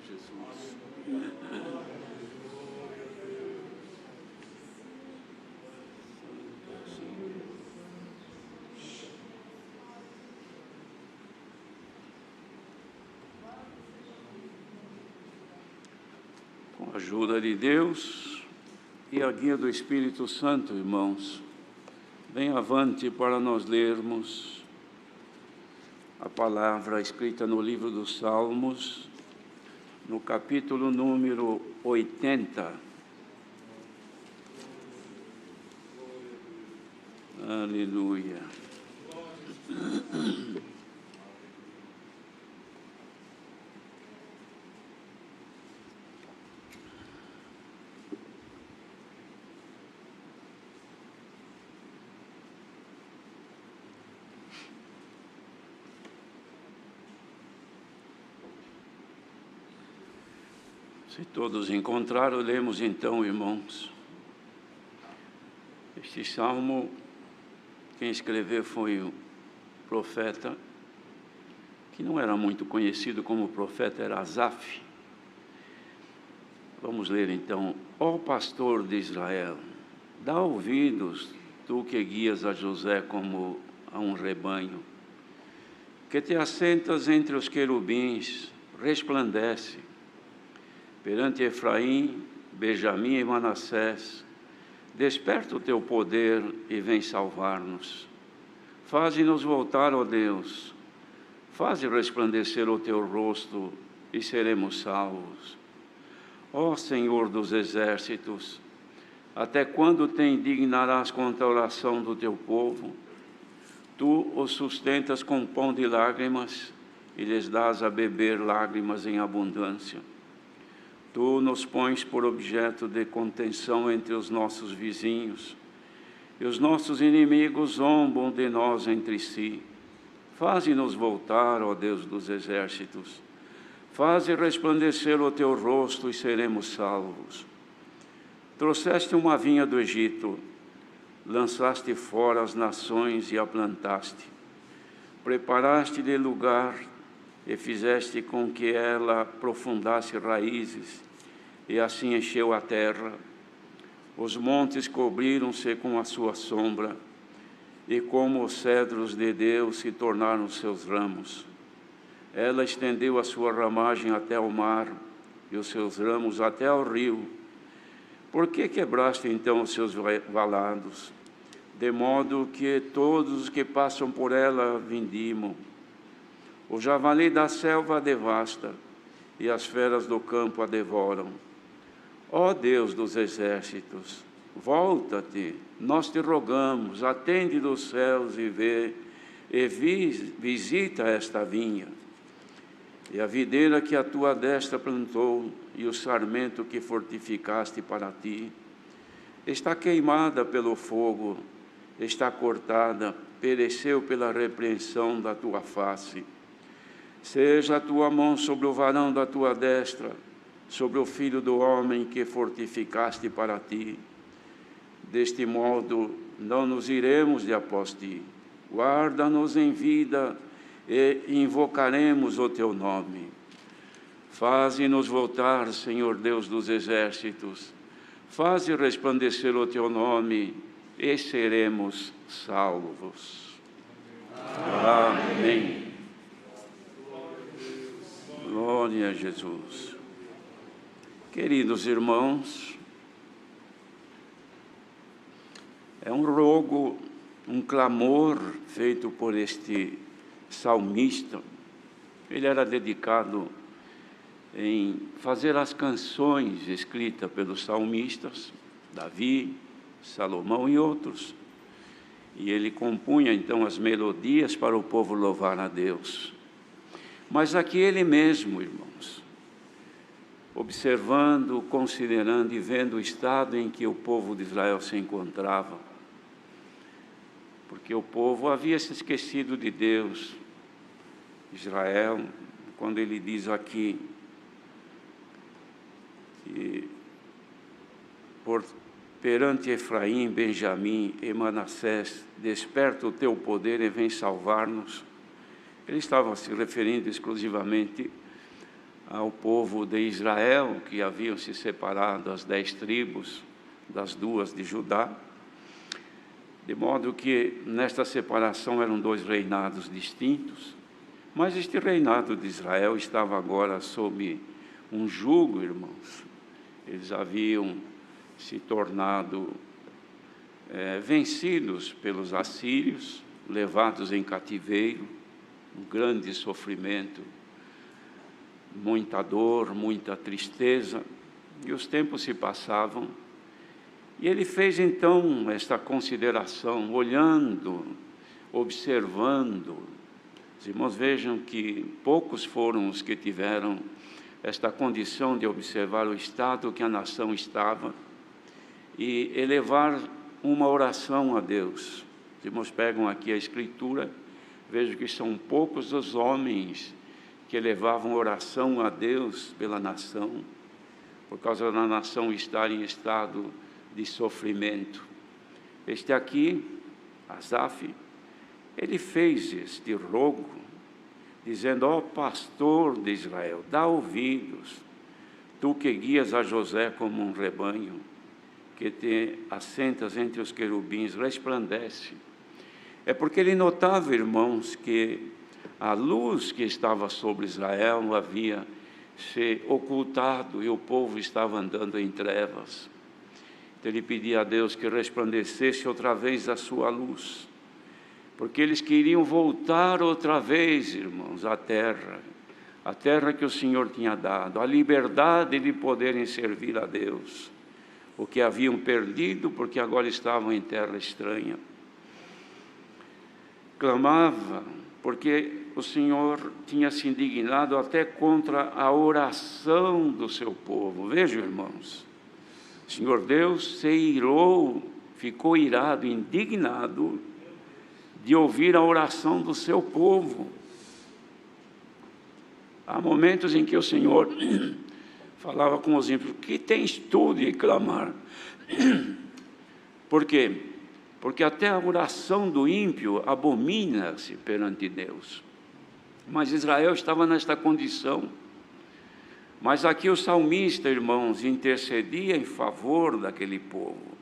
Jesus. Com a ajuda de Deus e a guia do Espírito Santo, irmãos, venha avante para nós lermos a palavra escrita no livro dos Salmos, no capítulo número 80. Aleluia. Se todos encontraram, lemos então, irmãos. Este salmo, quem escreveu foi o profeta, que não era muito conhecido como profeta, era Asaf. Vamos ler então. Ó pastor de Israel, dá ouvidos, tu que guias a José como a um rebanho, que te assentas entre os querubins, resplandece. Perante Efraim, Benjamim e Manassés, desperta o teu poder e vem salvar-nos. Faze-nos voltar, ó Deus, faze resplandecer o teu rosto e seremos salvos. Ó Senhor dos exércitos, até quando te indignarás contra a oração do teu povo? Tu os sustentas com pão de lágrimas e lhes dás a beber lágrimas em abundância. Tu nos pões por objeto de contenção entre os nossos vizinhos, e os nossos inimigos zombam de nós entre si. Faze-nos voltar, ó Deus dos exércitos. Faze resplandecer o teu rosto e seremos salvos. Trouxeste uma vinha do Egito, lançaste fora as nações e a plantaste. Preparaste-lhe lugar e fizeste com que ela aprofundasse raízes, e assim encheu a terra. Os montes cobriram-se com a sua sombra, e como os cedros de Deus se tornaram seus ramos. Ela estendeu a sua ramagem até o mar, e os seus ramos até ao rio. Por que quebraste então os seus valados, de modo que todos os que passam por ela vindimam? O javali da selva a devasta, e as feras do campo a devoram. Ó Deus dos exércitos, volta-te, nós te rogamos, atende dos céus e vê, e visita esta vinha. E a videira que a tua destra plantou, e o sarmento que fortificaste para ti, está queimada pelo fogo, está cortada, pereceu pela repreensão da tua face. Seja a tua mão sobre o varão da tua destra, sobre o filho do homem que fortificaste para ti. Deste modo, não nos iremos de após ti. Guarda-nos em vida e invocaremos o teu nome. Faze-nos voltar, Senhor Deus dos exércitos. Faze resplandecer o teu nome e seremos salvos. Amém. Glória a Jesus. Queridos irmãos, é um rogo, um clamor feito por este salmista. Ele era dedicado em fazer as canções escritas pelos salmistas, Davi, Salomão e outros. E ele compunha então as melodias para o povo louvar a Deus. Mas aqui ele mesmo, irmãos, observando, considerando e vendo o estado em que o povo de Israel se encontrava, porque o povo havia se esquecido de Deus. Israel, quando ele diz aqui que perante Efraim, Benjamim e Manassés, desperta o teu poder e vem salvar-nos, ele estava se referindo exclusivamente ao povo de Israel, que haviam se separado as 10 tribos das 2 de Judá, de modo que nesta separação eram 2 reinados distintos, mas este reinado de Israel estava agora sob um jugo, irmãos. Eles haviam se tornado vencidos pelos assírios, levados em cativeiro, um grande sofrimento, muita dor, muita tristeza, e os tempos se passavam, e ele fez então esta consideração, olhando, observando. Os irmãos vejam que poucos foram os que tiveram esta condição de observar o estado que a nação estava e elevar uma oração a Deus. Os irmãos pegam aqui a Escritura, vejam que são poucos os homens que elevavam oração a Deus pela nação, por causa da nação estar em estado de sofrimento. Este aqui, Asaf, ele fez este rogo, dizendo: ó pastor de Israel, dá ouvidos, tu que guias a José como um rebanho, que te assentas entre os querubins, resplandece. É porque ele notava, irmãos, que a luz que estava sobre Israel havia se ocultado e o povo estava andando em trevas. Então ele pedia a Deus que resplandecesse outra vez a sua luz, porque eles queriam voltar outra vez, irmãos, à terra que o Senhor tinha dado, a liberdade de poderem servir a Deus, o que haviam perdido porque agora estavam em terra estranha. Clamava, porque o Senhor tinha se indignado até contra a oração do seu povo. Vejam, irmãos, o Senhor Deus se irou, ficou irado, indignado, de ouvir a oração do seu povo. Há momentos em que o Senhor falava com os ímpios: que tens tu de clamar? Por quê? Porque até a oração do ímpio abomina-se perante Deus. Mas Israel estava nesta condição. Mas aqui o salmista, irmãos, intercedia em favor daquele povo,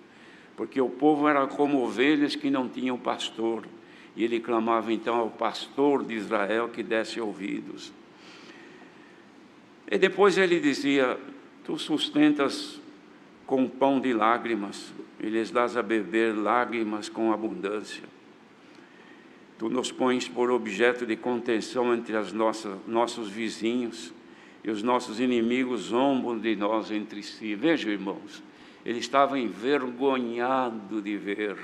porque o povo era como ovelhas que não tinham pastor, e ele clamava então ao pastor de Israel que desse ouvidos. E depois ele dizia: tu sustentas com pão de lágrimas, e lhes dás a beber lágrimas com abundância. Tu nos pões por objeto de contenção entre nossos vizinhos, e os nossos inimigos zombam de nós entre si. Vejam, irmãos, ele estava envergonhado de ver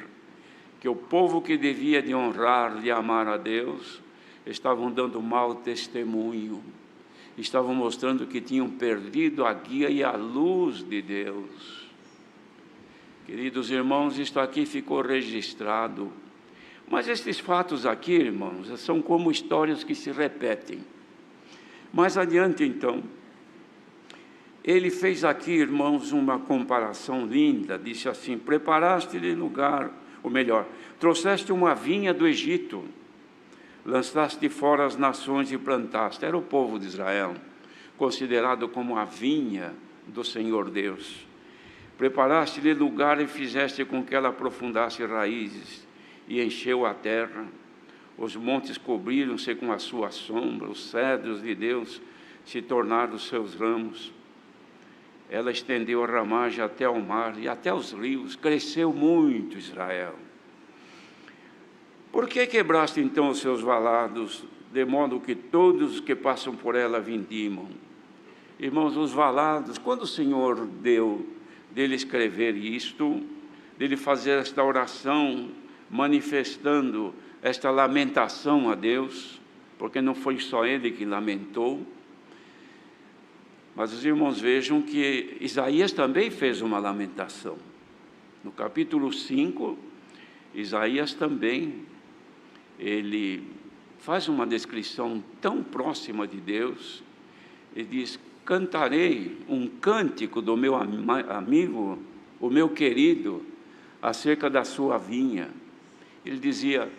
que o povo que devia de honrar, de amar a Deus, estavam dando mau testemunho, estavam mostrando que tinham perdido a guia e a luz de Deus. Queridos irmãos, isto aqui ficou registrado. Mas estes fatos aqui, irmãos, são como histórias que se repetem. Mais adiante, então, ele fez aqui, irmãos, uma comparação linda. Disse assim: preparaste-lhe lugar, ou melhor, trouxeste uma vinha do Egito, lançaste fora as nações e plantaste. Era o povo de Israel, considerado como a vinha do Senhor Deus. Preparaste-lhe lugar e fizeste com que ela aprofundasse raízes e encheu a terra. Os montes cobriram-se com a sua sombra, os cedros de Deus se tornaram os seus ramos. Ela estendeu a ramagem até ao mar e até os rios, cresceu muito Israel. Por que quebraste então os seus valados, de modo que todos os que passam por ela vindimam? Irmãos, os valados, quando o Senhor deu dele escrever isto, dele fazer esta oração, manifestando esta lamentação a Deus, porque não foi só ele que lamentou, mas os irmãos vejam que Isaías também fez uma lamentação. No capítulo 5, Isaías também, ele faz uma descrição tão próxima de Deus, ele diz: cantarei um cântico do meu amigo, o meu querido, acerca da sua vinha. Ele dizia: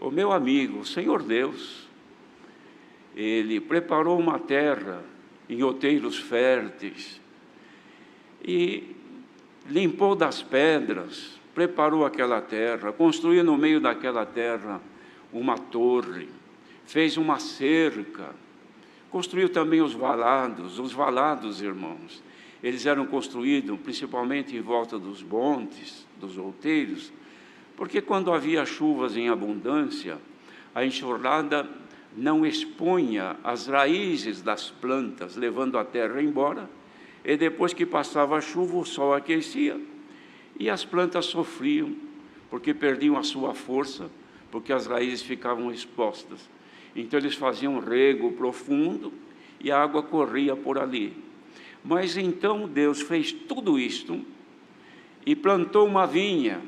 o meu amigo, o Senhor Deus, ele preparou uma terra em outeiros férteis, e limpou das pedras, preparou aquela terra, construiu no meio daquela terra uma torre, fez uma cerca, construiu também os valados, irmãos, eles eram construídos principalmente em volta dos montes, dos outeiros, porque quando havia chuvas em abundância, a enxurrada não expunha as raízes das plantas, levando a terra embora, e depois que passava a chuva, o sol aquecia, e as plantas sofriam, porque perdiam a sua força, porque as raízes ficavam expostas. Então eles faziam um rego profundo, e a água corria por ali. Mas então Deus fez tudo isto, e plantou uma vinha,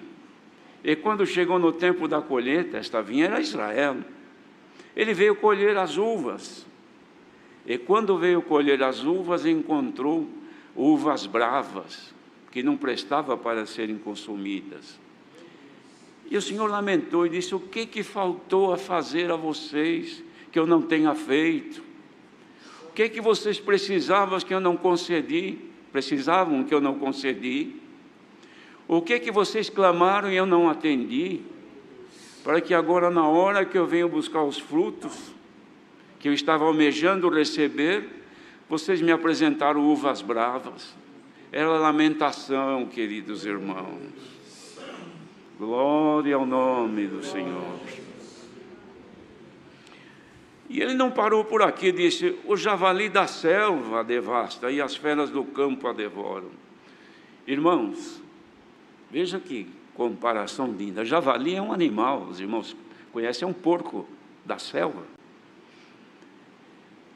e quando chegou no tempo da colheita, esta vinha era Israel, ele veio colher as uvas, e quando veio colher as uvas, encontrou uvas bravas, que não prestava para serem consumidas. E o Senhor lamentou e disse: o que faltou a fazer a vocês que eu não tenha feito? O que vocês precisavam que eu não concedi? Precisavam que eu não concedi? O que vocês clamaram e eu não atendi? Para que agora, na hora que eu venho buscar os frutos, que eu estava almejando receber, vocês me apresentaram uvas bravas. Era lamentação, queridos irmãos. Glória ao nome do Senhor. E ele não parou por aqui, disse: o javali da selva a devasta e as feras do campo a devoram. Irmãos, veja que comparação linda. Javali é um animal, os irmãos conhecem, é um porco da selva.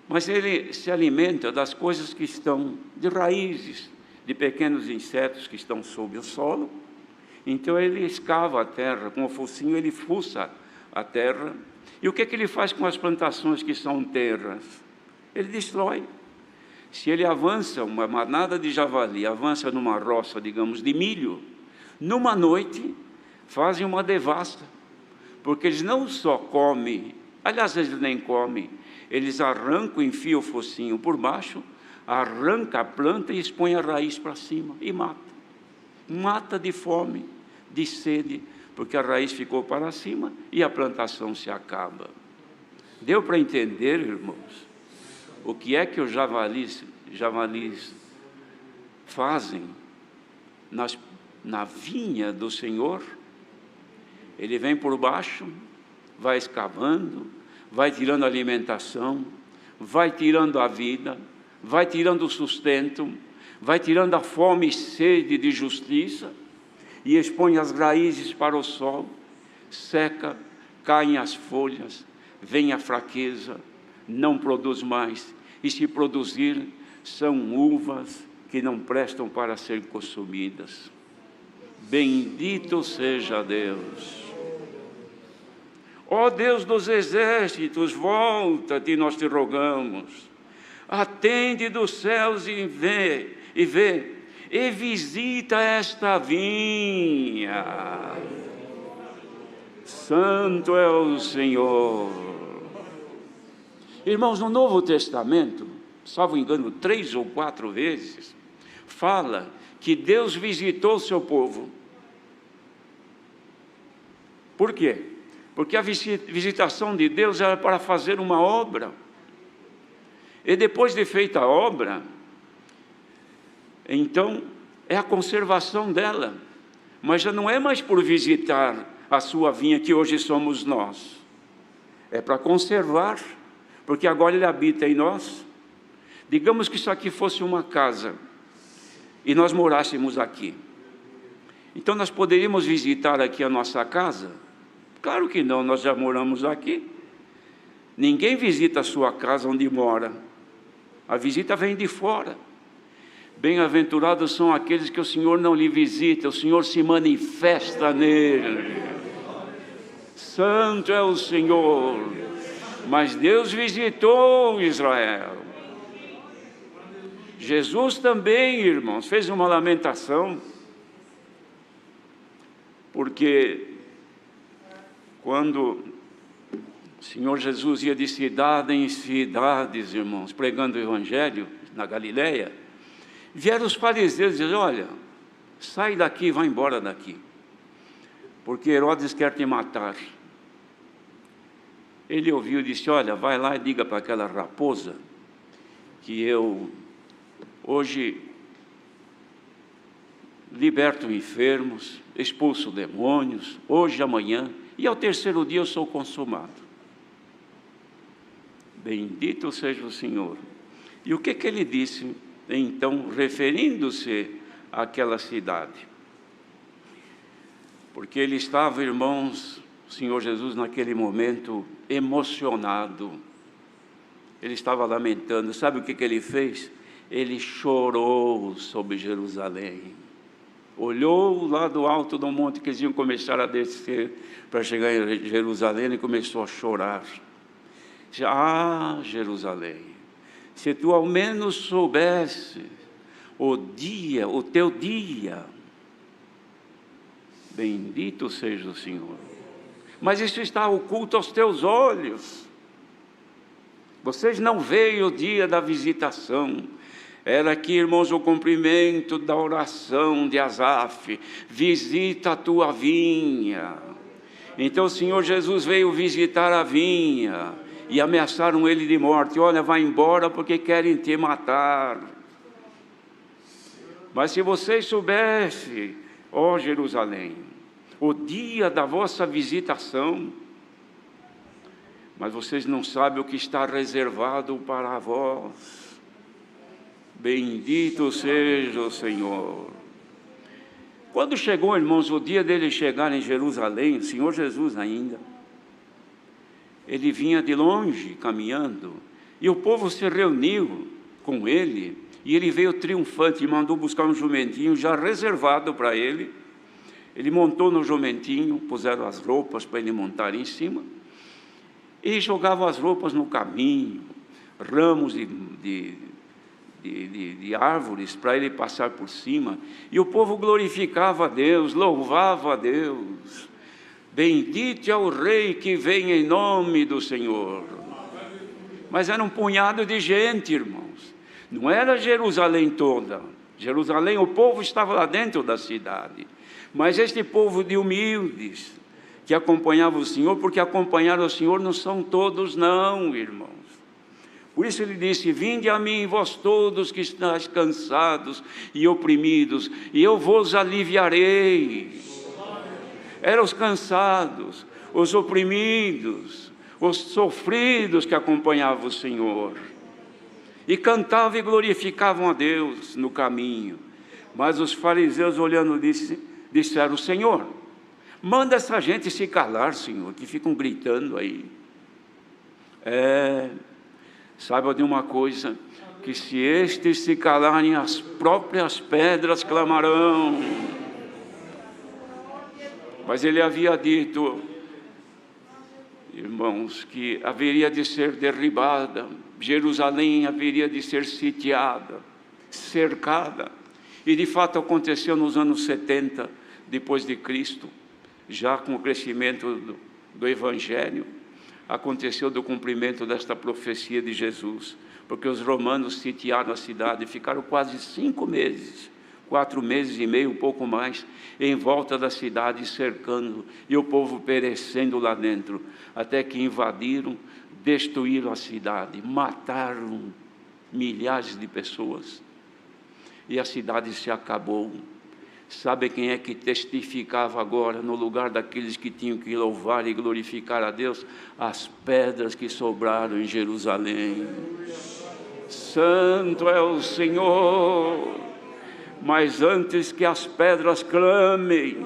Mas ele se alimenta das coisas que estão de raízes, de pequenos insetos que estão sob o solo. Então ele escava a terra, com o focinho ele fuça a terra. E o que ele faz com as plantações que são terras? Ele destrói. Se ele avança, uma manada de javali avança numa roça, digamos, de milho, numa noite fazem uma devassa, porque eles não só comem, aliás, eles nem comem, eles arrancam, enfiam o focinho por baixo, arranca a planta e expõe a raiz para cima e mata de fome, de sede, porque a raiz ficou para cima e a plantação se acaba. Deu para entender, irmãos, o que é que os javalis fazem na vinha do Senhor? Ele vem por baixo, vai escavando, vai tirando a alimentação, vai tirando a vida, vai tirando o sustento, vai tirando a fome e sede de justiça, e expõe as raízes para o sol, seca, caem as folhas, vem a fraqueza, não produz mais, e se produzir, são uvas que não prestam para serem consumidas. Bendito seja Deus. Ó Deus dos exércitos, volta-te, nós te rogamos. Atende dos céus e vê, e visita esta vinha. Santo é o Senhor. Irmãos, no Novo Testamento, salvo engano, 3 ou 4 vezes, fala que Deus visitou o seu povo. Por quê? Porque a visitação de Deus era para fazer uma obra. E depois de feita a obra, então é a conservação dela. Mas já não é mais por visitar a sua vinha, que hoje somos nós. É para conservar, porque agora Ele habita em nós. Digamos que isso aqui fosse uma casa, e nós morássemos aqui. Então nós poderíamos visitar aqui a nossa casa? Claro que não, nós já moramos aqui. Ninguém visita a sua casa onde mora. A visita vem de fora. Bem-aventurados são aqueles que o Senhor não lhe visita, o Senhor se manifesta nele. Santo é o Senhor. Mas Deus visitou Israel. Jesus também, irmãos, fez uma lamentação, porque quando O Senhor Jesus ia de cidade em cidades, irmãos, pregando o Evangelho na Galileia. Vieram os fariseus e disseram: olha, sai daqui, vai embora daqui, porque Herodes quer te matar. Ele ouviu e disse: olha, vai lá e diga para aquela raposa que eu hoje liberto enfermos, expulso demônios, hoje, amanhã, e ao terceiro dia eu sou consumado. Bendito seja o Senhor. E o que ele disse, então, referindo-se àquela cidade? Porque ele estava, irmãos, o Senhor Jesus, naquele momento, emocionado. Ele estava lamentando. Sabe o que ele fez? Ele chorou sobre Jerusalém. Olhou lá do alto do monte que eles iam começar a descer para chegar em Jerusalém e começou a chorar. Ah, Jerusalém, se tu ao menos soubesse o teu dia, bendito seja o Senhor. Mas isso está oculto aos teus olhos. Vocês não veem o dia da visitação. Era aqui, irmãos, o cumprimento da oração de Asaf: visita a tua vinha. Então o Senhor Jesus veio visitar a vinha, e ameaçaram ele de morte: olha, vai embora porque querem te matar. Mas se vocês soubessem, ó Jerusalém, o dia da vossa visitação, mas vocês não sabem o que está reservado para vós. Bendito seja o Senhor. Quando chegou, irmãos, o dia dele chegar em Jerusalém, o Senhor Jesus ainda, ele vinha de longe caminhando, e o povo se reuniu com ele, e ele veio triunfante e mandou buscar um jumentinho já reservado para ele. Ele montou no jumentinho, puseram as roupas para ele montar em cima, e jogavam as roupas no caminho, ramos de árvores para ele passar por cima, e o povo glorificava a Deus, louvava a Deus. Bendito é o Rei que vem em nome do Senhor. Mas era um punhado de gente, irmãos. Não era Jerusalém toda. Jerusalém, o povo estava lá dentro da cidade. Mas este povo de humildes, que acompanhava o Senhor, porque acompanhar o Senhor não são todos não, irmãos. Por isso ele disse: vinde a mim, vós todos que estáis cansados e oprimidos, e eu vos aliviarei. Eram os cansados, os oprimidos, os sofridos que acompanhavam o Senhor. E cantavam e glorificavam a Deus no caminho. Mas os fariseus, olhando, disseram: Senhor, manda essa gente se calar, Senhor, que ficam gritando aí. Saiba de uma coisa, que se estes se calarem, as próprias pedras clamarão. Mas ele havia dito, irmãos, que haveria de ser derribada, Jerusalém haveria de ser sitiada, cercada. E de fato aconteceu nos anos 70, depois de Cristo, já com o crescimento do Evangelho, aconteceu do cumprimento desta profecia de Jesus, porque os romanos sitiaram a cidade e ficaram quase 5 meses, 4 meses e meio, um pouco mais, em volta da cidade, cercando, e o povo perecendo lá dentro, até que invadiram, destruíram a cidade, mataram milhares de pessoas, e a cidade se acabou. Sabe quem é que testificava agora, no lugar daqueles que tinham que louvar e glorificar a Deus? As pedras que sobraram em Jerusalém. Santo é o Senhor. Mas antes que as pedras clamem,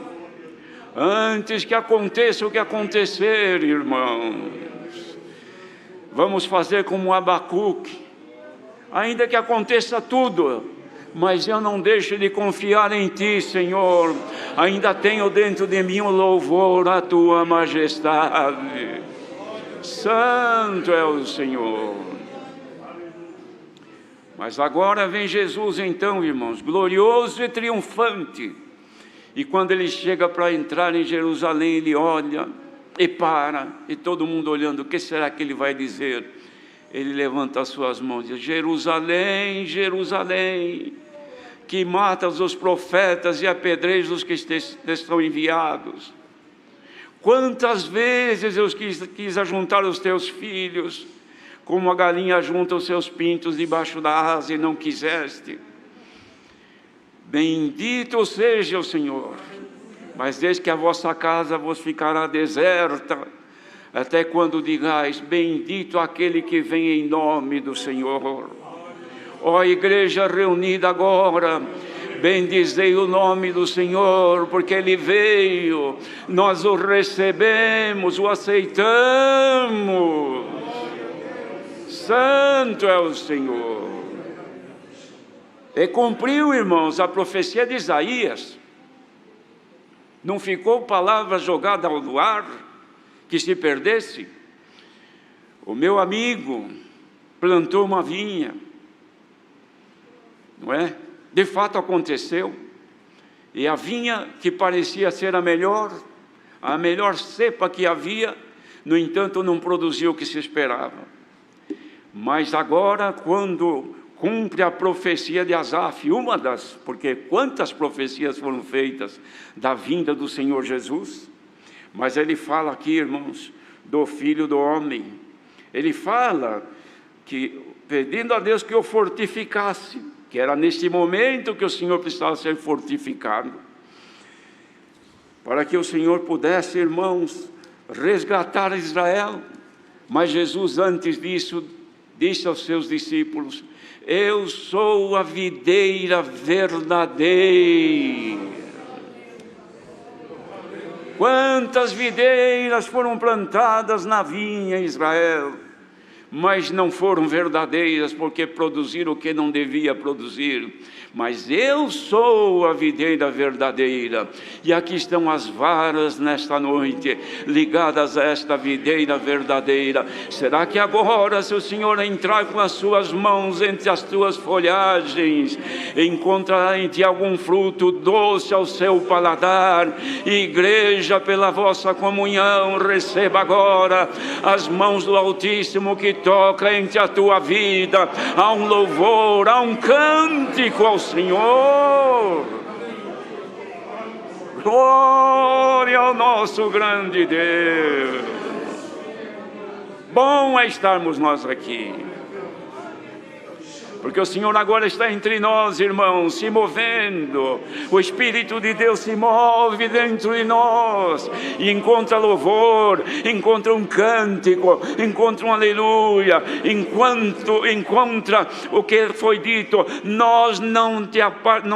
antes que aconteça o que acontecer, irmãos, vamos fazer como Abacuque, ainda que aconteça tudo, mas eu não deixo de confiar em Ti, Senhor. Ainda tenho dentro de mim o louvor à Tua majestade. Santo é o Senhor. Mas agora vem Jesus então, irmãos, glorioso e triunfante. E quando Ele chega para entrar em Jerusalém, Ele olha e para, e todo mundo olhando, o que será que ele vai dizer? Ele levanta as suas mãos e diz: Jerusalém, Jerusalém, que matas os profetas e apedrejas os que estão enviados. Quantas vezes eu quis ajuntar os teus filhos, como a galinha junta os seus pintos debaixo da asa, e não quiseste. Bendito seja o Senhor, mas desde que a vossa casa vos ficará deserta, até quando digais: bendito aquele que vem em nome do Senhor. Ó igreja reunida agora, bendizei o nome do Senhor, porque Ele veio, nós o recebemos, o aceitamos. Santo é o Senhor. E cumpriu, irmãos, a profecia de Isaías. Não ficou palavra jogada ao ar que se perdesse. O meu amigo plantou uma vinha, não é? De fato aconteceu. E a vinha que parecia ser a melhor cepa que havia, no entanto não produziu o que se esperava. Mas agora, quando cumpre a profecia de Asaf, porque quantas profecias foram feitas da vinda do Senhor Jesus, mas ele fala aqui, irmãos, do Filho do Homem. Ele fala que, pedindo a Deus que o fortificasse, que era neste momento que o Senhor precisava ser fortificado, para que o Senhor pudesse, irmãos, resgatar Israel. Mas Jesus, antes disso, disse aos seus discípulos: eu sou a videira verdadeira. Quantas videiras foram plantadas na vinha em Israel, mas não foram verdadeiras, porque produziram o que não devia produzir. Mas eu sou a videira verdadeira, e aqui estão as varas nesta noite, ligadas a esta videira verdadeira. Será que agora, se o Senhor entrar com as suas mãos entre as tuas folhagens, encontrará em ti algum fruto doce ao seu paladar? Igreja, pela vossa comunhão, receba agora as mãos do Altíssimo que toca entre a tua vida. Há um louvor, há um cântico ao Senhor. Glória ao nosso grande Deus. Bom é estarmos nós aqui, porque o Senhor agora está entre nós, irmãos, se movendo. O Espírito de Deus se move dentro de nós e encontra louvor, encontra um cântico, encontra um aleluia, encontra o que foi dito: nós não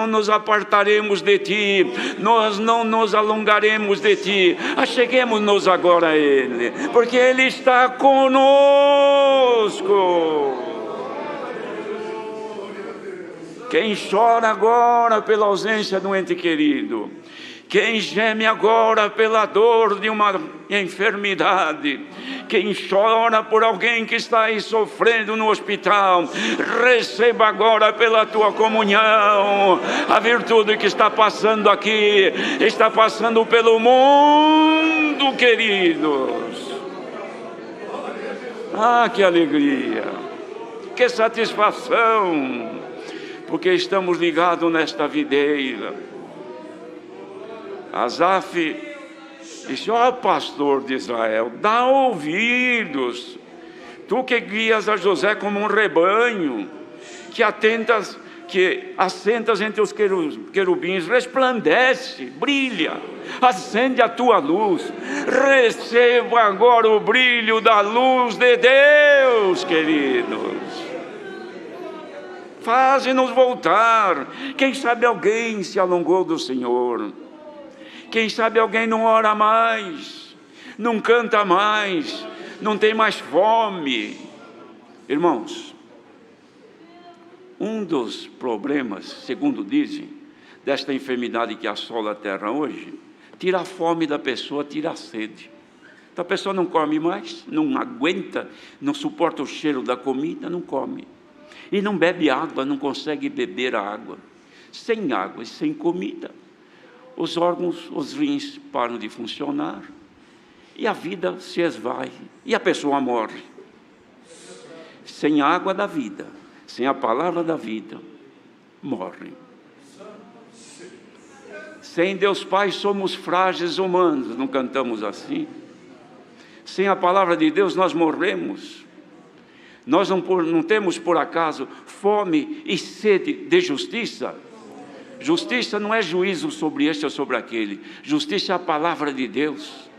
nos apartaremos de ti, nós não nos alongaremos de ti. Acheguemos-nos agora a Ele, porque Ele está conosco. Quem chora agora pela ausência de um ente querido, quem geme agora pela dor de uma enfermidade, quem chora por alguém que está aí sofrendo no hospital, receba agora pela tua comunhão a virtude que está passando aqui, está passando pelo mundo, queridos. Ah, que alegria, que satisfação, porque estamos ligados nesta videira. Asaf disse: ó pastor de Israel, dá ouvidos, tu que guias a José como um rebanho, que assentas entre os querubins, resplandece, brilha, acende a tua luz. Receba agora o brilho da luz de Deus, queridos. Faze-nos voltar. Quem sabe alguém se alongou do Senhor, quem sabe alguém não ora mais, não canta mais, não tem mais fome. Irmãos, um dos problemas, segundo dizem, desta enfermidade que assola a terra hoje, tira a fome da pessoa, tira a sede. Então a pessoa não come mais, não aguenta, não suporta o cheiro da comida, não come. E não bebe água, não consegue beber a água. Sem água e sem comida, os órgãos, os rins param de funcionar. e a vida se esvai, e a pessoa morre. Sem a água da vida, sem a palavra da vida, morre. Sem Deus Pai somos frágeis humanos, não cantamos assim? Sem a palavra de Deus nós morremos. Nós não temos por acaso fome e sede de justiça. Justiça não é juízo sobre este ou sobre aquele. Justiça é a palavra de Deus.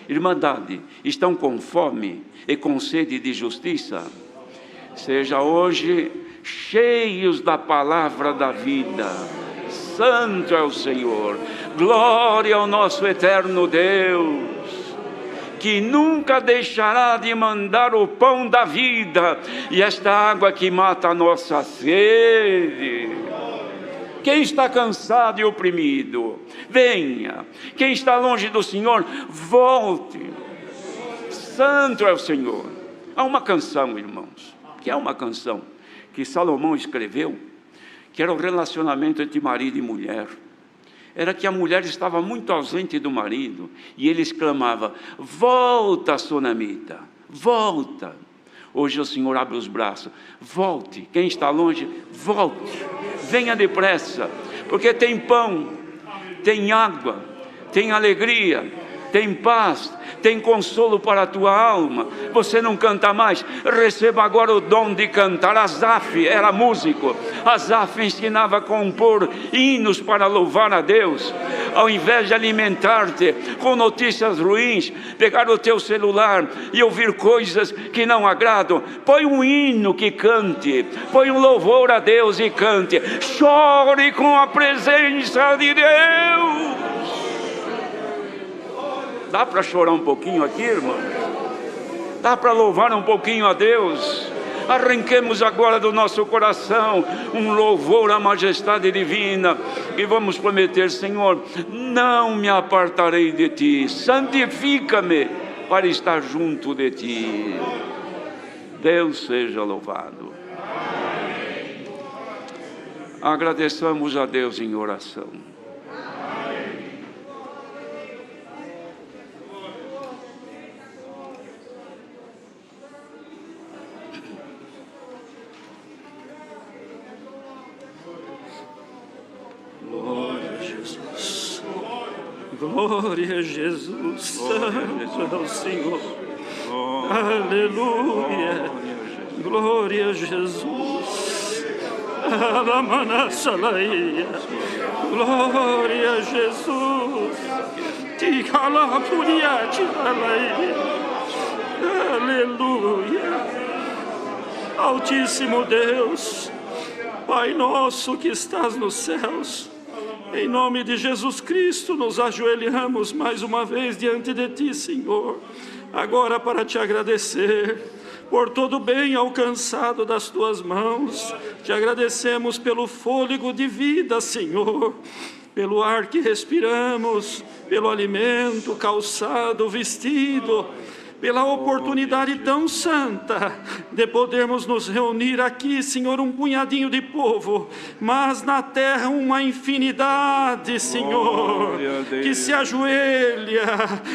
Irmandade, estão com fome e com sede de justiça? Seja hoje cheios da palavra da vida. Santo é o Senhor. Glória ao nosso eterno Deus, que nunca deixará de mandar o pão da vida e esta água que mata a nossa sede. Quem está cansado e oprimido, venha. Quem está longe do Senhor, volte. Santo é o Senhor. Há uma canção, irmãos, que é uma canção que Salomão escreveu, que era o relacionamento entre marido e mulher. Era que a mulher estava muito ausente do marido, e ele exclamava: volta, Sunamita, volta. Hoje o Senhor abre os braços: volte. Quem está longe, volte. Venha depressa, porque tem pão, tem água, tem alegria, tem paz, tem consolo para a tua alma. Você não canta mais, receba agora o dom de cantar. Asaf era músico. Asaf ensinava a compor hinos para louvar a Deus. Ao invés de alimentar-te com notícias ruins, pegar o teu celular e ouvir coisas que não agradam, põe um hino que cante, põe um louvor a Deus e cante. Chore com a presença de Deus. Dá para chorar um pouquinho aqui, irmão? Dá para louvar um pouquinho a Deus? Arranquemos agora do nosso coração um louvor à majestade divina e vamos prometer: Senhor, não me apartarei de Ti, santifica-me para estar junto de Ti. Deus seja louvado. Agradeçamos a Deus em oração. Glória a Jesus, Santo é o Senhor. Aleluia. Glória a Jesus. Alamanasalaia. Glória a Jesus. Ticalapuriatalaia. Aleluia. Altíssimo Deus, Pai nosso que estás nos céus, em nome de Jesus Cristo, nos ajoelhamos mais uma vez diante de Ti, Senhor, agora para Te agradecer por todo o bem alcançado das Tuas mãos. Te agradecemos pelo fôlego de vida, Senhor, pelo ar que respiramos, pelo alimento, calçado, vestido, pela oportunidade tão santa de podermos nos reunir aqui, Senhor, um punhadinho de povo, mas na terra uma infinidade, Senhor, que se ajoelha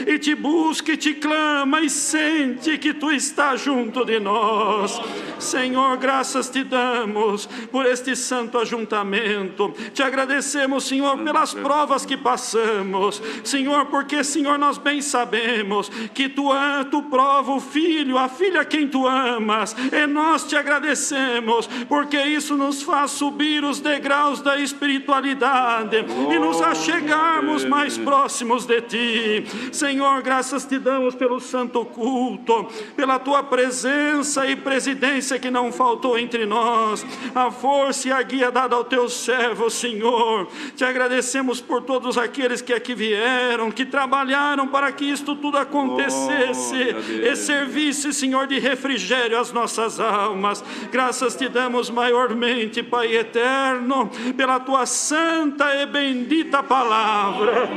e Te busca e Te clama e sente que Tu estás junto de nós. Senhor, graças Te damos por este santo ajuntamento. Te agradecemos, Senhor, pelas provas que passamos, Senhor, porque, Senhor, nós bem sabemos que Tu prova o filho, a filha a quem Tu amas, e nós Te agradecemos, porque isso nos faz subir os degraus da espiritualidade e nos achegarmos mais próximos de Ti. Senhor, graças Te damos pelo santo culto, pela Tua presença e presidência que não faltou entre nós, a força e a guia dada ao Teu servo, Senhor. Te agradecemos por todos aqueles que aqui vieram, que trabalharam para que isto tudo acontecesse e servisse, Senhor, de refrigério às nossas almas. Graças Te damos maiormente, Pai eterno, pela Tua santa e bendita palavra.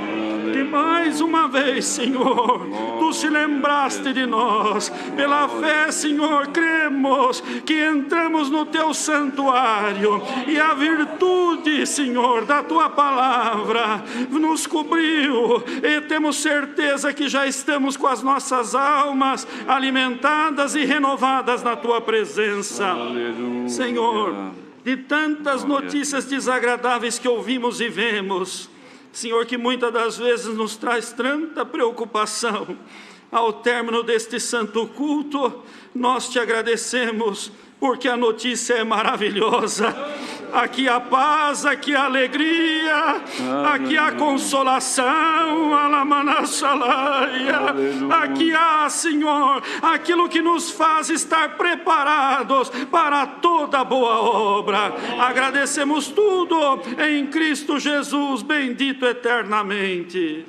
E mais uma vez, Senhor, Tu se lembraste de nós. Pela fé, Senhor, cremos que entramos no Teu santuário e a virtude, Senhor, da Tua palavra nos cobriu e temos certeza que já estamos com as nossas almas alimentadas e renovadas na Tua presença. Aleluia. Senhor, de tantas notícias desagradáveis que ouvimos e vemos, Senhor, que muitas das vezes nos traz tanta preocupação, ao término deste santo culto, nós Te agradecemos, porque a notícia é maravilhosa. Aqui há paz, aqui há alegria, aqui há consolação, aqui há, Senhor, aquilo que nos faz estar preparados para toda boa obra. Agradecemos tudo em Cristo Jesus, bendito eternamente.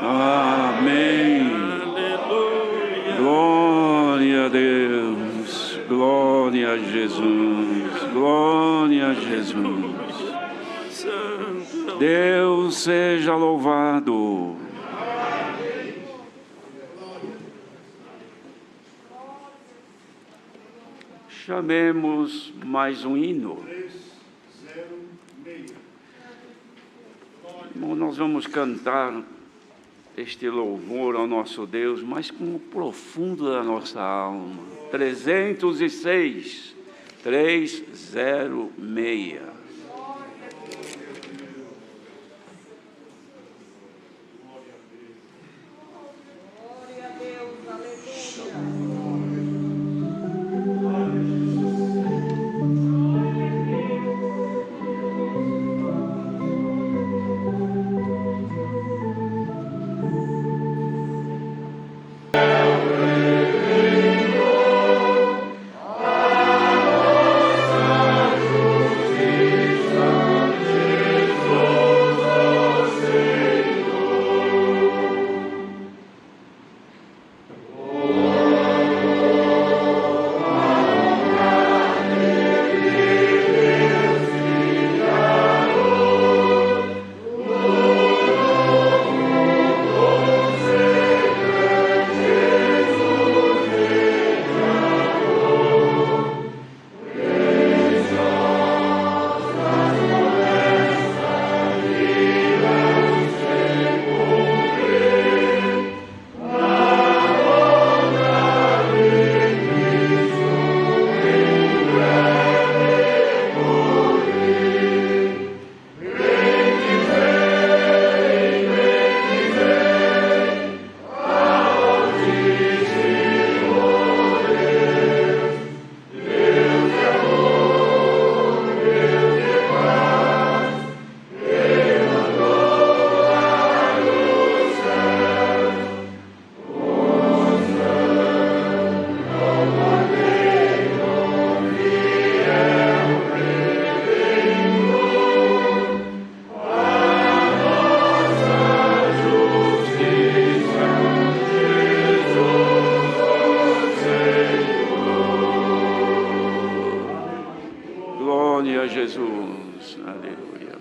Amém. Aleluia. Glória a Deus. Glória a Jesus. Glória a Jesus. Santo. Deus seja louvado. Chamemos mais um hino. Irmão, nós vamos cantar este louvor ao nosso Deus, mas com o profundo da nossa alma. 306. Jesus, aleluia.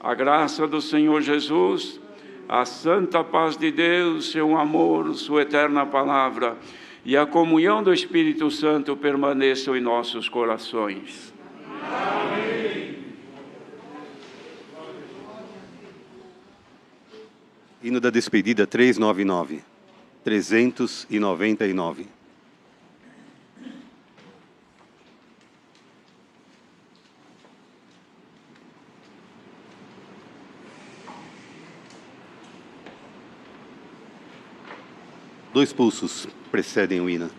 A graça do Senhor Jesus, a santa paz de Deus, seu amor, sua eterna palavra e a comunhão do Espírito Santo permaneçam em nossos corações. Amém. Hino da despedida 399. 399. Dois pulsos precedem o hino.